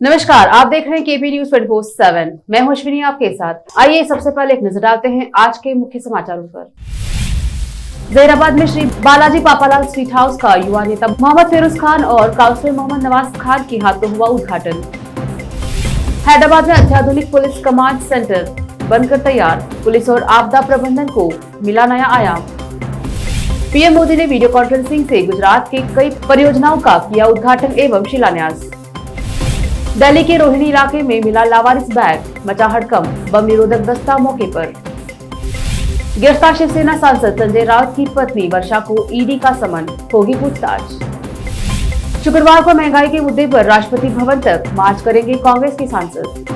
नमस्कार, आप देख रहे हैं केपी न्यूज 24/7। मैं हूं अश्विनी आपके साथ। आइए सबसे पहले एक नजर डालते हैं आज के मुख्य समाचारों पर। जहीराबाद में श्री बालाजी पापालाल स्वीट हाउस का युवा नेता मोहम्मद फिरोज खान और काउंसलर मोहम्मद नवाज खान के हाथों हुआ उद्घाटन। हैदराबाद में अत्याधुनिक पुलिस कमांड सेंटर बनकर तैयार, पुलिस और आपदा प्रबंधन को मिला नया आयाम। पीएम मोदी ने वीडियो कॉन्फ्रेंसिंग से गुजरात के कई परियोजनाओं का किया उद्घाटन एवं शिलान्यास। दिल्ली के रोहिणी इलाके में मिला लावारिस बैग, मचा हड़कंप, बम निरोधक दस्ता मौके पर। गिरफ्तार शिवसेना सांसद संजय राउत की पत्नी वर्षा को ईडी का समन, होगी पूछताछ। शुक्रवार को महंगाई के मुद्दे पर राष्ट्रपति भवन तक मार्च करेंगे कांग्रेस के सांसद।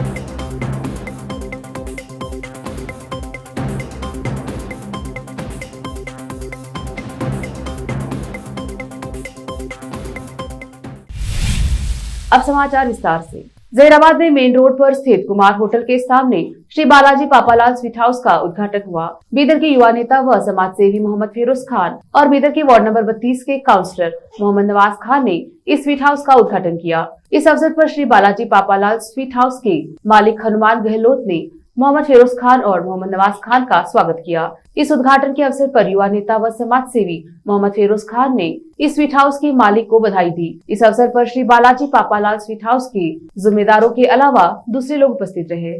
अब समाचार विस्तार से। जहीराबाद में मेन रोड पर स्थित कुमार होटल के सामने श्री बालाजी पापालाल स्वीट हाउस का उद्घाटन हुआ। बीदर के युवा नेता व समाज सेवी मोहम्मद फिरोज खान और बीदर के वार्ड नंबर 32 के काउंसलर मोहम्मद नवाज खान ने इस स्वीट हाउस का उद्घाटन किया। इस अवसर पर श्री बालाजी पापालाल स्वीट हाउस के मालिक हनुमान गहलोत ने मोहम्मद फिरोज खान और मोहम्मद नवाज खान का स्वागत किया। इस उद्घाटन के अवसर पर युवा नेता व समाज सेवी मोहम्मद फिरोज खान ने इस स्वीट हाउस के मालिक को बधाई दी। इस अवसर पर श्री बालाजी पापालाल स्वीट हाउस के जिम्मेदारों के अलावा दूसरे लोग उपस्थित रहे।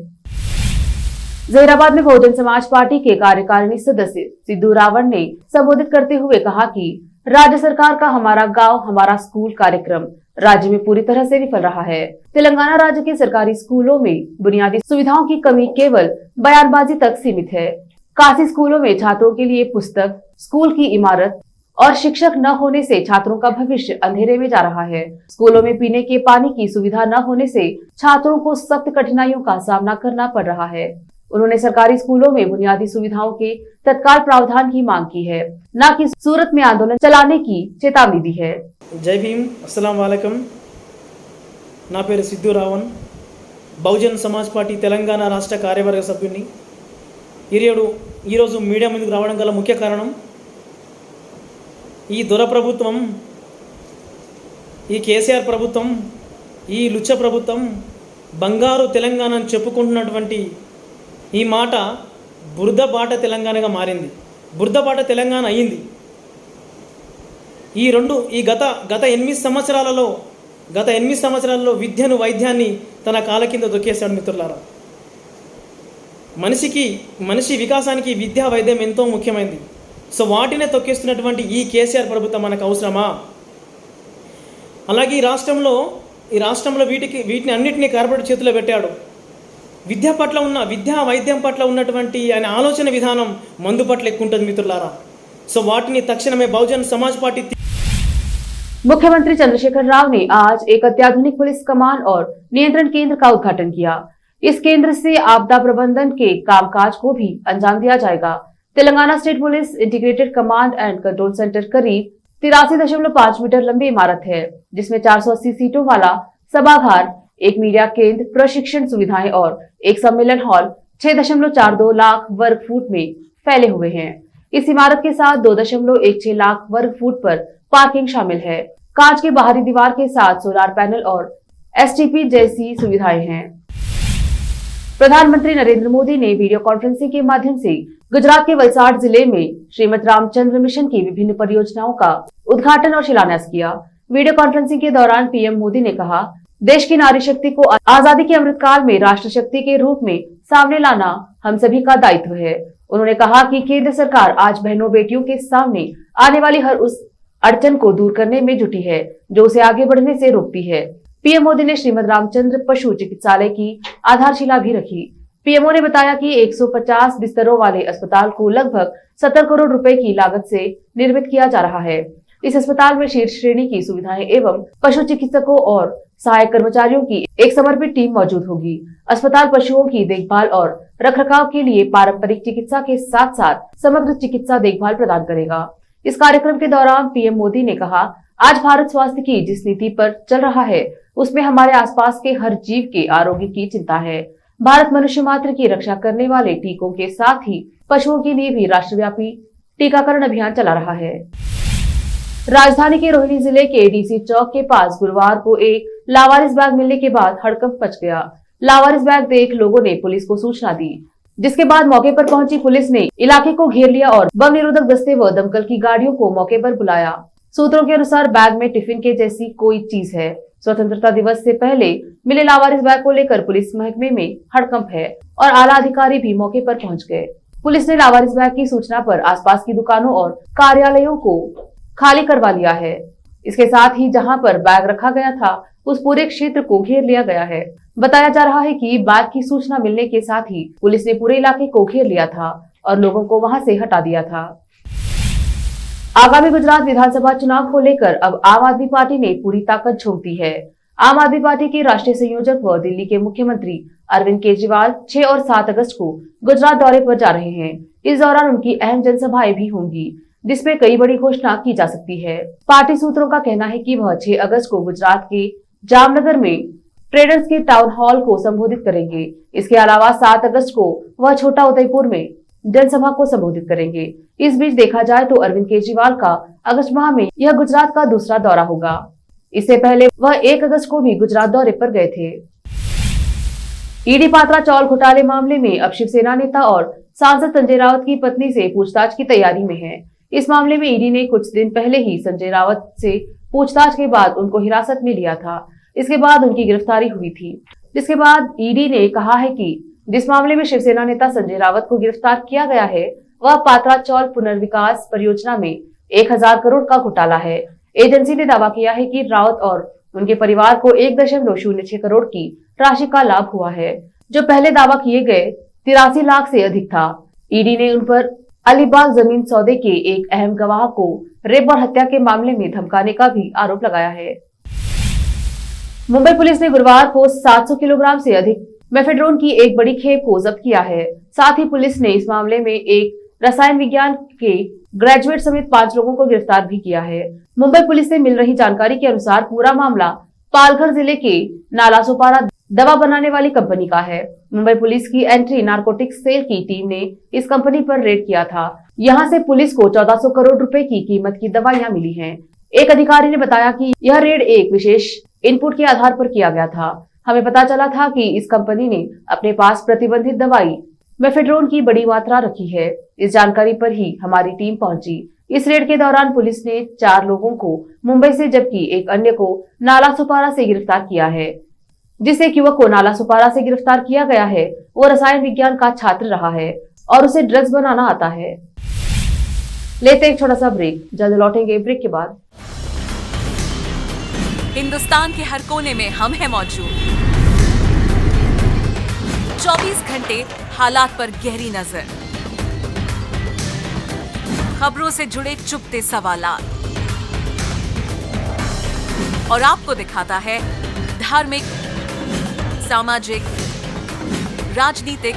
जहीराबाद में बहुजन समाज पार्टी के कार्यकारिणी सदस्य सिद्धू रावण ने संबोधित करते हुए कहा कि राज्य सरकार का हमारा गांव हमारा स्कूल कार्यक्रम राज्य में पूरी तरह से विफल रहा है। तेलंगाना राज्य के सरकारी स्कूलों में बुनियादी सुविधाओं की कमी केवल बयानबाजी तक सीमित है। काशी स्कूलों में छात्रों के लिए पुस्तक, स्कूल की इमारत और शिक्षक न होने से छात्रों का भविष्य अंधेरे में जा रहा है। स्कूलों में पीने के पानी की सुविधा न होने से छात्रों को सख्त कठिनाइयों का सामना करना पड़ रहा है। उन्होंने सरकारी स्कूलों में बुनियादी सुविधाओं के तत्काल प्रावधान की मांग की है, न कि सूरत में आंदोलन चलाने की चेतावनी दी है। जय भीम, अस्सलाम वालेकुम। నా పేరు సిద్ధు రావణ్, బహుజన్ సమాజ్ పార్టీ తెలంగాణ రాష్ట్ర కార్యవర్గ సభ్యుని. ఈరోజు మీడియా ముందుకు రావడం గల ముఖ్య కారణం ఈ దొర ప్రభుత్వం, ఈ కేసీఆర్ ప్రభుత్వం, ఈ లుచ్చ ప్రభుత్వం బంగారు తెలంగాణను చెప్పుకుంటున్నటువంటి ఈ మాట బురదబాట తెలంగాణగా మారింది. బురదబాట తెలంగాణ అయ్యింది. ఈ గత 8 సంవత్సరాలలో విద్యను వైద్యాన్ని తన కాళ్ళ కింద దొక్కేశాడు మిత్రులారా. మనిషి వికాసానికి విద్యా వైద్యం ఎంతో ముఖ్యమైనది. సో వాటినే తొక్కేస్తున్నటువంటి ఈ కేసీఆర్ ప్రభుత్వం మనకు అవసరమా? అలాగే ఈ రాష్ట్రంలో వీటిని అన్నిటినీ కార్పొరేట్ చేతిలో పెట్టాడు. విద్యా వైద్యం పట్ల ఉన్నటువంటి ఆయన ఆలోచన విధానం మందు పట్ల ఎక్కువ ఉంటుంది మిత్రులారా. సో వాటిని తక్షణమే బహుజన్ సమాజ్ పార్టీ। मुख्यमंत्री चंद्रशेखर राव ने आज एक अत्याधुनिक पुलिस कमांड और नियंत्रण केंद्र का उद्घाटन किया। इस केंद्र से आपदा प्रबंधन के कामकाज को भी अंजाम दिया जाएगा। Telangana state police integrated command and control centre करीब 83.5 मीटर लंबी इमारत है, जिसमें 480 सीटों वाला सभागार, एक मीडिया केंद्र, प्रशिक्षण सुविधाएं और एक सम्मेलन हॉल 6.42 लाख वर्ग फुट में फैले हुए हैं। इस इमारत के साथ 2.16 लाख वर्ग फुट पर पार्किंग शामिल है। कांच के बाहरी दीवार के साथ सोलर पैनल और एसटीपी जैसी सुविधाएं हैं। प्रधानमंत्री नरेंद्र मोदी ने वीडियो कॉन्फ्रेंसिंग के माध्यम से गुजरात के वलसाड जिले में श्रीमद रामचंद्र मिशन की विभिन्न परियोजनाओं का उद्घाटन और शिलान्यास किया। वीडियो कॉन्फ्रेंसिंग के दौरान पीएम मोदी ने कहा, देश की नारी शक्ति को आजादी के अमृत काल में राष्ट्र शक्ति के रूप में सामने लाना हम सभी का दायित्व है। उन्होंने कहा कि केंद्र सरकार आज बहनों बेटियों के सामने आने वाली हर उस अड़चन को दूर करने में जुटी है जो उसे आगे बढ़ने से रोकती है। पीएम मोदी ने श्रीमद रामचंद्र पशु चिकित्सालय की आधारशिला भी रखी। पीएमओ ने बताया कि 150 बिस्तरों वाले अस्पताल को लगभग 70 करोड़ रुपए की लागत से निर्मित किया जा रहा है। इस अस्पताल में शीर्ष श्रेणी की सुविधाएं एवं पशु चिकित्सकों और सहायक कर्मचारियों की एक समर्पित टीम मौजूद होगी। अस्पताल पशुओं की देखभाल और रखरखाव के लिए पारंपरिक चिकित्सा के साथ साथ समग्र चिकित्सा देखभाल प्रदान करेगा। इस कार्यक्रम के दौरान पीएम मोदी ने कहा, आज भारत स्वास्थ्य की जिस नीति पर चल रहा है उसमें हमारे आसपास के हर जीव के आरोग्य की चिंता है। भारत मनुष्य मात्र की रक्षा करने वाले टीकों के साथ ही पशुओं के लिए भी राष्ट्रव्यापी टीकाकरण अभियान चला रहा है। राजधानी के रोहिणी जिले के डीसी चौक के पास गुरुवार को एक लावारिस बैग मिलने के बाद हड़कंप मच गया। लावारिस बैग देख लोगों ने पुलिस को सूचना दी, जिसके बाद मौके पर पहुंची पुलिस ने इलाके को घेर लिया और बम निरोधक दस्ते व दमकल की गाड़ियों को मौके पर बुलाया। सूत्रों के अनुसार बैग में टिफिन के जैसी कोई चीज है। स्वतंत्रता दिवस से पहले मिले लावारिस बैग को लेकर पुलिस महकमे में हड़कंप है और आला अधिकारी भी मौके पर पहुंच गए। पुलिस ने लावारिस बैग की सूचना पर आसपास की दुकानों और कार्यालयों को खाली करवा लिया है। इसके साथ ही जहां पर बैग रखा गया था उस पूरे क्षेत्र को घेर लिया गया है। बताया जा रहा है कि बैग की सूचना मिलने के साथ ही पुलिस ने पूरे इलाके को घेर लिया था और लोगों को वहां से हटा दिया था। आगामी गुजरात विधानसभा चुनाव को लेकर अब आम आदमी पार्टी ने पूरी ताकत झोंक दी है। आम आदमी पार्टी के राष्ट्रीय संयोजक व दिल्ली के मुख्यमंत्री अरविंद केजरीवाल 6 और 7 अगस्त को गुजरात दौरे पर जा रहे हैं। इस दौरान उनकी अहम जनसभाएं भी होंगी, जिसमें कई बड़ी घोषणा की जा सकती है। पार्टी सूत्रों का कहना है कि वह 6 अगस्त को गुजरात के जामनगर में ट्रेडर्स के टाउन हॉल को संबोधित करेंगे। इसके अलावा 7 अगस्त को वह छोटा उदयपुर में जनसभा को संबोधित करेंगे। इस बीच देखा जाए तो अरविंद केजरीवाल का अगस्त माह में यह गुजरात का दूसरा दौरा होगा। इससे पहले वह 1 अगस्त को भी गुजरात दौरे पर गए थे। ईडी पात्रा चौल घोटाले मामले में अब शिवसेना नेता और सांसद संजय राउत की पत्नी से पूछताछ की तैयारी में है। इस मामले में ईडी ने कुछ दिन पहले ही संजय राउत से पूछताछ के बाद उनको हिरासत में लिया था। इसके बाद उनकी गिरफ्तारी हुई थी, जिसके बाद ईडी ने कहा है कि जिस मामले में शिवसेना नेता संजय राउत को गिरफ्तार किया गया है वह पात्रा चौल पुनर्विकास परियोजना में 1000 करोड़ का घोटाला है। एजेंसी ने दावा किया है कि राउत और उनके परिवार को 1.06 करोड़ की राशि का लाभ हुआ है, जो पहले दावा किए गए 83 लाख से अधिक था। ईडी ने उन पर अलीबाग जमीन सौदे के एक अहम गवाह को रेप और हत्या के मामले में धमकाने का भी आरोप लगाया है। मुंबई पुलिस ने गुरुवार को 700 किलोग्राम से अधिक मेफेड्रोन की एक बड़ी खेप को जब्त किया है। साथ ही पुलिस ने इस मामले में एक रसायन विज्ञान के ग्रेजुएट समेत 5 लोगों को गिरफ्तार भी किया है। मुंबई पुलिस से मिल रही जानकारी के अनुसार पूरा मामला पालघर जिले के नालासोपारा दवा बनाने वाली कंपनी का है। मुंबई पुलिस की एंटी नारकोटिक्स सेल की टीम ने इस कंपनी पर रेड किया था। यहां से पुलिस को 1400 करोड़ रुपए की कीमत की दवाइयां मिली हैं। एक अधिकारी ने बताया कि यह रेड एक विशेष इनपुट के आधार पर किया गया था। हमें पता चला था कि इस कंपनी ने अपने पास प्रतिबंधित दवाई मेफेड्रोन की बड़ी मात्रा रखी है। इस जानकारी पर ही हमारी टीम पहुंची। इस रेड के दौरान पुलिस ने 4 लोगों को मुंबई से जबकि एक अन्य को नालासोपारा से गिरफ्तार किया है। जिस एक युवक को नालासोपारा से गिरफ्तार किया गया है वो रसायन विज्ञान का छात्र रहा है और उसे ड्रग्स बनाना आता है। लेते एक छोटा सा ब्रेक, जल्द लौटेंगे ब्रेक के बाद। हिंदुस्तान के हर कोने में हम हैं मौजूद। 24 घंटे हालात पर गहरी नजर, खबरों से जुड़े चुपते सवालात और आपको दिखाता है धार्मिक, सामाजिक, राजनीतिक,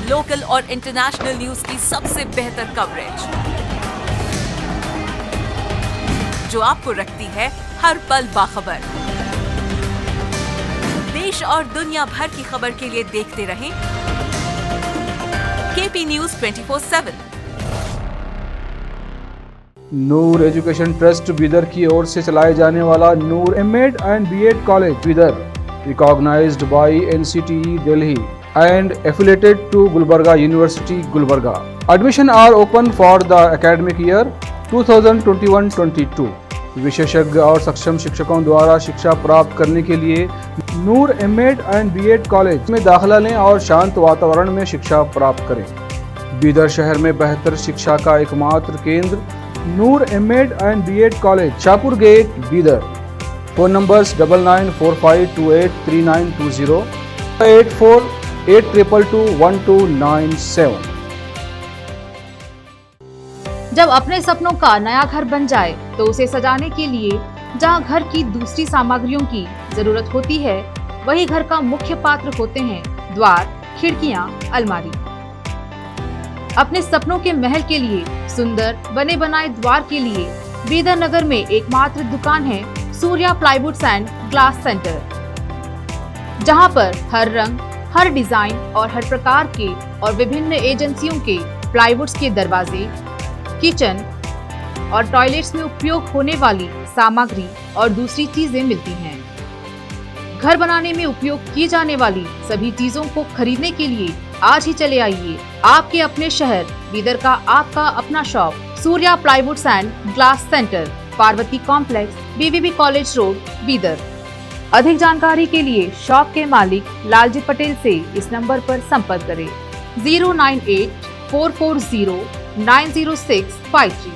लोकल और इंटरनेशनल न्यूज की सबसे बेहतर कवरेज, जो आपको रखती है हर पल बाखबर। देश और दुनिया भर की खबर के लिए देखते रहें KP news 24/7। Noor education trust Bidar की ओर से चलाए जाने वाला Noor MEd and BEd college Bidar, recognized by NCTE Delhi and affiliated to Gulbarga University, Gulbarga. Admission are open for the academic year 2021-22. विशेषज्ञ और सक्षम शिक्षकों द्वारा शिक्षा प्राप्त करने के लिए नूर एमएड एंड बीएड कॉलेज में दाखिला लें और शांत वातावरण में शिक्षा प्राप्त करें। बीदर शहर में बेहतर शिक्षा का एकमात्र केंद्र Noor MEd and BEd college, Shahpur gate, Bidar. Phone numbers 9945283920, 8482221297। जब अपने सपनों का नया घर बन जाए तो उसे सजाने के लिए जहां घर की दूसरी सामग्रियों की जरूरत होती है, वही घर का मुख्य पात्र होते हैं द्वार, खिड़कियां, अलमारी। अपने सपनों के महल के लिए सुंदर बने बनाए द्वार के लिए बीदर नगर में एकमात्र दुकान है Surya plywoods and glass centre, जहां पर हर रंग, हर डिजाइन और हर प्रकार के और विभिन्न एजेंसियों के प्लाईवुड्स के दरवाजे, किचन, और टॉयलेट्स में उपयोग होने वाली सामग्री और दूसरी चीजें मिलती हैं। घर बनाने में उपयोग की जाने वाली सभी चीजों को खरीदने के लिए आज ही चले आइए आपके अपने शहर बीदर का आपका अपना shop Surya plywoods and glass centre, Parvati complex, BVB college road, Bidar. अधिक जानकारी के लिए शॉप के मालिक लालजी पटेल से इस नंबर पर संपर्क करें 09844090653।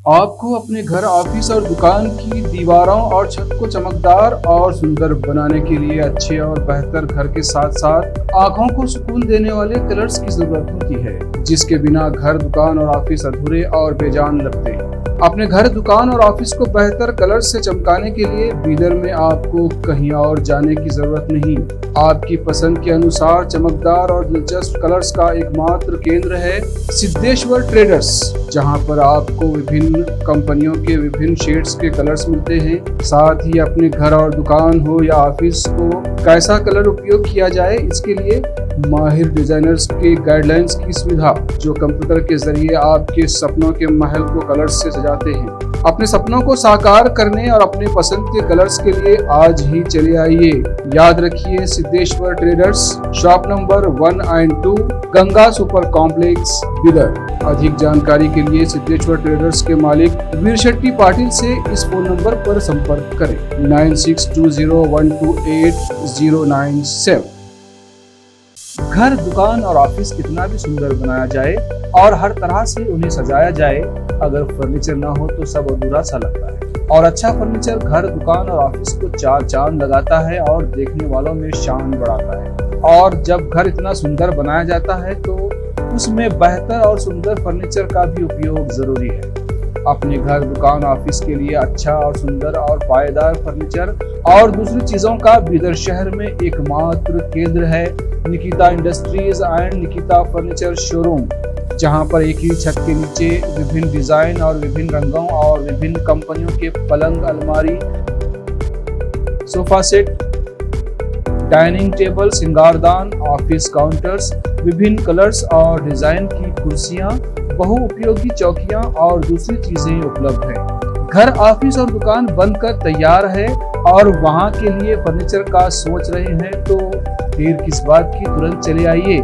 आपको अपने घर, ऑफिस और दुकान की दीवारों और छत को चमकदार और सुंदर बनाने के लिए अच्छे और बेहतर घर के साथ साथ आंखों को सुकून देने वाले कलर्स की जरूरत होती है, जिसके बिना घर, दुकान और ऑफिस अधूरे और बेजान लगते हैं। अपने घर, दुकान और ऑफिस को बेहतर कलर से चमकाने के लिए बीदर में आपको कहीं और जाने की जरूरत नहीं। आपकी पसंद के अनुसार चमकदार और दिलचस्प कलर्स का एकमात्र केंद्र है सिद्धेश्वर ट्रेडर्स, जहां पर आपको विभिन्न कंपनियों के विभिन्न शेड्स के कलर्स मिलते हैं। साथ ही अपने घर और दुकान हो या ऑफिस को कैसा कलर उपयोग किया जाए, इसके लिए माहिर डिजाइनर्स के गाइडलाइंस की सुविधा, जो कंप्यूटर के जरिए आपके सपनों के महल को कलर्स से सजाते हैं। अपने सपनों को साकार करने और अपने पसंद के कलर्स के लिए आज ही चले आइए। याद रखिए, Siddheshwar traders, shop number 1 and 2, Ganga super complex, Bidar. अधिक जानकारी के लिए सिद्धेश्वर ट्रेडर्स के मालिक वीर शेट्टी पाटिल से इस फोन नंबर पर संपर्क करें 9620128097। घर, दुकान और ऑफिस कितना भी सुंदर बनाया जाए और हर तरह से उन्हें सजाया जाए, अगर फर्नीचर ना हो तो सब अधूरा सा लगता है। और अच्छा फर्नीचर घर, दुकान और ऑफिस को चार चांद लगाता है और देखने वालों में शान बढ़ाता है। और जब घर इतना सुंदर बनाया जाता है तो उसमें बेहतर और सुंदर फर्नीचर का भी उपयोग जरूरी है। अपने घर, दुकान, ऑफिस के लिए अच्छा और सुंदर और पायदार फर्नीचर और दूसरी चीजों का बीदर शहर में एकमात्र केंद्र है Nikita industries and Nikita furniture showroom, जहां पर एक ही छत के नीचे विभिन्न डिजाइन और विभिन्न रंगों और विभिन्न कंपनियों के पलंग, अलमारी, सोफा सेट, डाइनिंग टेबल, सिंगारदान, ऑफिस काउंटर्स, विभिन्न कलर्स और डिजाइन की कुर्सियां, बहुउपयोगी चौकियां और दूसरी चीजें उपलब्ध हैं। घर, ऑफिस और दुकान बनकर तैयार है और वहां के लिए फर्नीचर का सोच रहे हैं तो देर किस बात की, तुरंत चले आइए।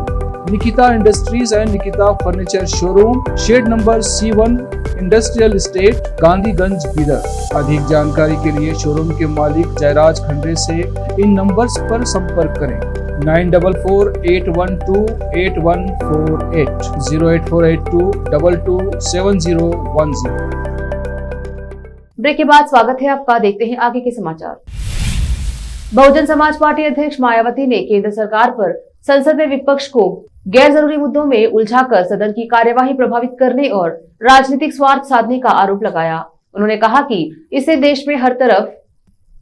Nikita industries and Nikita furniture showroom, shed number C1, industrial estate, Gandhiganj, Bidar. अधिक जानकारी के लिए शोरूम के मालिक जयराज खंडे से इन नंबर्स पर संपर्क करें 9448128148 08482227010। ब्रेक के बाद स्वागत है आपका। देखते हैं आगे के समाचार। बहुजन समाज पार्टी अध्यक्ष मायावती ने केंद्र सरकार पर संसद में विपक्ष को गैर जरूरी मुद्दों में उलझाकर सदन की कार्यवाही प्रभावित करने और राजनीतिक स्वार्थ साधने का आरोप लगाया। उन्होंने कहा कि इससे देश में हर तरफ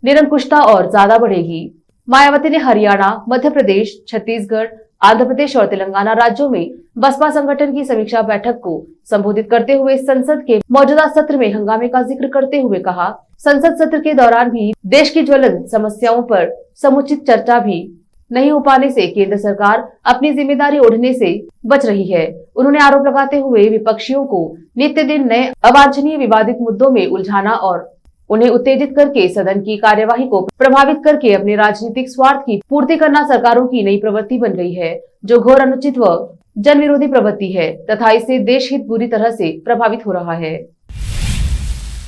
निरंकुशता और ज्यादा बढ़ेगी। मायावती ने हरियाणा, मध्य प्रदेश, छत्तीसगढ़, आंध्र प्रदेश और तेलंगाना राज्यों में बसपा संगठन की समीक्षा बैठक को संबोधित करते हुए संसद के मौजूदा सत्र में हंगामे का जिक्र करते हुए कहा, संसद सत्र के दौरान भी देश की ज्वलंत समस्याओं पर समुचित चर्चा भी नहीं हो पाने से केंद्र सरकार अपनी जिम्मेदारी ओढ़ने से बच रही है। उन्होंने आरोप लगाते हुए विपक्षियों को नित्य दिन नए अवांछनीय विवादित मुद्दों में उलझाना और उन्हें उत्तेजित करके सदन की कार्यवाही को प्रभावित करके अपने राजनीतिक स्वार्थ की पूर्ति करना सरकारों की नई प्रवृत्ति बन गई है, जो घोर अनुचित व जन विरोधी प्रवृत्ति है तथा इससे देश हित बुरी तरह से प्रभावित हो रहा है।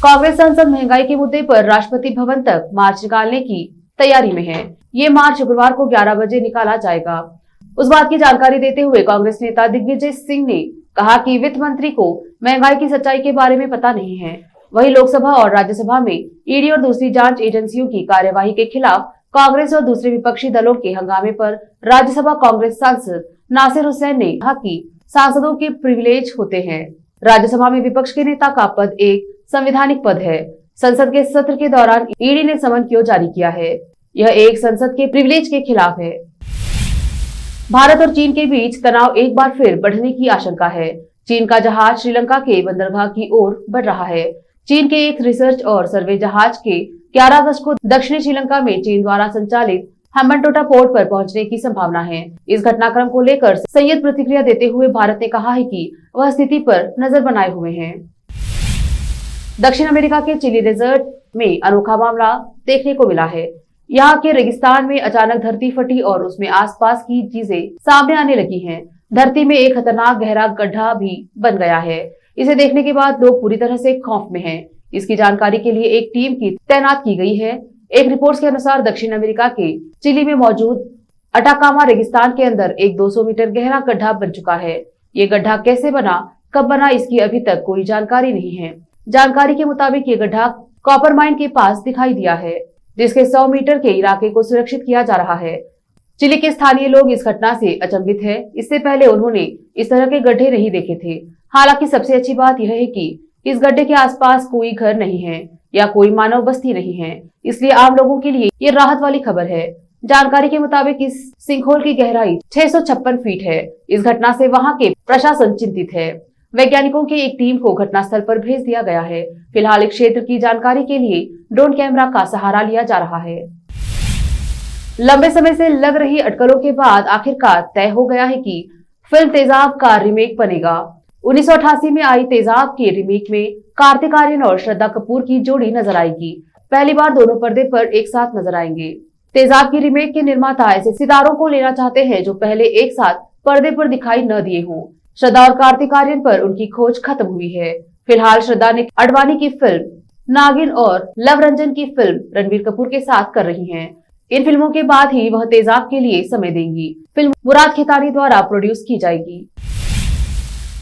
कांग्रेस सांसद महंगाई के मुद्दे पर राष्ट्रपति भवन तक मार्च निकालने की तैयारी में है। ये मार्च शुक्रवार को 11 बजे निकाला जाएगा। उस बात की जानकारी देते हुए कांग्रेस नेता दिग्विजय सिंह ने कहा कि वित्त मंत्री को महंगाई की सच्चाई के बारे में पता नहीं है। वहीं लोकसभा और राज्यसभा में ईडी और दूसरी जांच एजेंसियों की कार्यवाही के खिलाफ कांग्रेस और दूसरे विपक्षी दलों के हंगामे पर राज्यसभा कांग्रेस सांसद नासिर हुसैन ने कहा कि सांसदों के प्रिविलेज होते हैं। राज्यसभा में विपक्ष के नेता का पद एक संवैधानिक पद है। संसद के सत्र के दौरान ईडी ने समन क्यों जारी किया है? यह एक संसद के प्रिविलेज के खिलाफ है। भारत और चीन के बीच तनाव एक बार फिर बढ़ने की आशंका है। चीन का जहाज श्रीलंका के बंदरगाह की ओर बढ़ रहा है। चीन के एक रिसर्च और सर्वे जहाज के 11 अगस्त को दक्षिणी श्रीलंका में चीन द्वारा संचालित हम्बनटोटा पोर्ट पर पहुंचने की संभावना है। इस घटनाक्रम को लेकर संयत प्रतिक्रिया देते हुए भारत ने कहा है कि वह स्थिति पर नजर बनाए हुए है। दक्षिण अमेरिका के चिली डेजर्ट में अनोखा मामला देखने को मिला है। यहाँ के रेगिस्तान में अचानक धरती फटी और उसमें आसपास की चीजें सामने आने लगी हैं। धरती में एक खतरनाक गहरा गड्ढा भी बन गया है। इसे देखने के बाद लोग पूरी तरह से खौफ में हैं। इसकी जानकारी के लिए एक टीम की तैनात की गई है। एक रिपोर्ट के अनुसार दक्षिण अमेरिका के चिली में मौजूद अटाकामा रेगिस्तान के अंदर एक 200 मीटर गहरा गड्ढा बन चुका है। ये गड्ढा कैसे बना, कब बना, इसकी अभी तक कोई जानकारी नहीं है। जानकारी के मुताबिक ये गड्ढा कॉपर माइन के पास दिखाई दिया है, जिसके 100 मीटर के इलाके को सुरक्षित किया जा रहा है। चिली के स्थानीय लोग इस घटना से अचंभित है। इससे पहले उन्होंने इस तरह के गड्ढे नहीं देखे थे। हालांकि सबसे अच्छी बात यह है कि इस गड्ढे के आसपास कोई घर नहीं है या कोई मानव बस्ती नहीं है, इसलिए आम लोगों के लिए ये राहत वाली खबर है। जानकारी के मुताबिक इस सिंकहोल की गहराई 656 फीट है। इस घटना से वहां के प्रशासन चिंतित है। वैज्ञानिकों की एक टीम को घटनास्थल पर भेज दिया गया है। फिलहाल इस क्षेत्र की जानकारी के लिए ड्रोन कैमरा का सहारा लिया जा रहा है। लंबे समय से लग रही अटकलों के बाद आखिरकार तय हो गया है कि फिल्म तेजाब का रीमेक बनेगा। 1988 में आई तेजाब के रीमेक में कार्तिक आर्यन और श्रद्धा कपूर की जोड़ी नजर आएगी। पहली बार दोनों पर्दे पर एक साथ नजर आएंगे। तेजाब की रीमेक के निर्माता ऐसे सितारों को लेना चाहते हैं जो पहले एक साथ पर्दे पर दिखाई न दिए हों। श्रद्धा और कार्तिक आर्यन पर उनकी खोज खत्म हुई है। फिलहाल श्रद्धा ने अडवाणी की फिल्म नागिन और लव रंजन की फिल्म रणबीर कपूर के साथ कर रही हैं। इन फिल्मों के बाद ही वह तेजाब के लिए समय देंगी। फिल्म मुराद खेतानी द्वारा प्रोड्यूस की जाएगी।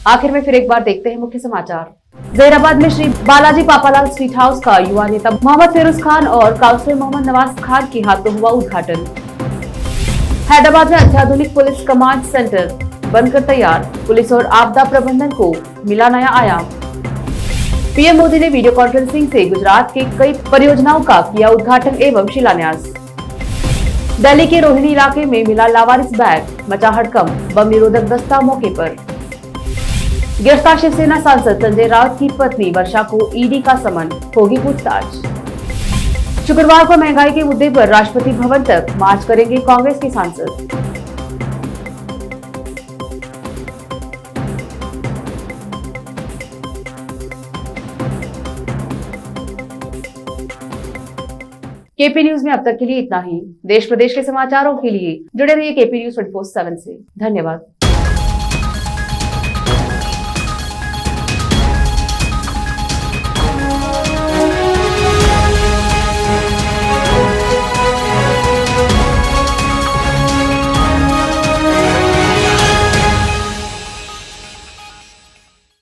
आखिर में फिर एक बार देखते हैं मुख्य समाचार। जहीराबाद में श्री बालाजी पापालाल स्वीट हाउस का युवा नेता मोहम्मद फेरोज खान और काउंसलर मोहम्मद नवाज खान के हाथों हुआ उद्घाटन। हैदराबाद में अत्याधुनिक पुलिस कमांड सेंटर बनकर तैयार। पुलिस और आपदा प्रबंधन को मिला नया आयाम। पीएम मोदी ने वीडियो कॉन्फ्रेंसिंग से गुजरात के कई परियोजनाओं का किया उद्घाटन एवं शिलान्यास। दिल्ली के रोहिणी इलाके में मिला लावारिस बैग, मचा हड़कंप। बम निरोधक दस्ता मौके पर। गिरफ्तार शिवसेना सांसद संजय राउत की पत्नी वर्षा को ईडी का समन, होगी पूछताछ। शुक्रवार को महंगाई के मुद्दे पर राष्ट्रपति भवन तक मार्च करेंगे कांग्रेस के सांसद। केपी न्यूज में अब तक के लिए इतना ही। देश प्रदेश के समाचारों के लिए जुड़े रहिए केपी न्यूज 24/7 से। धन्यवाद।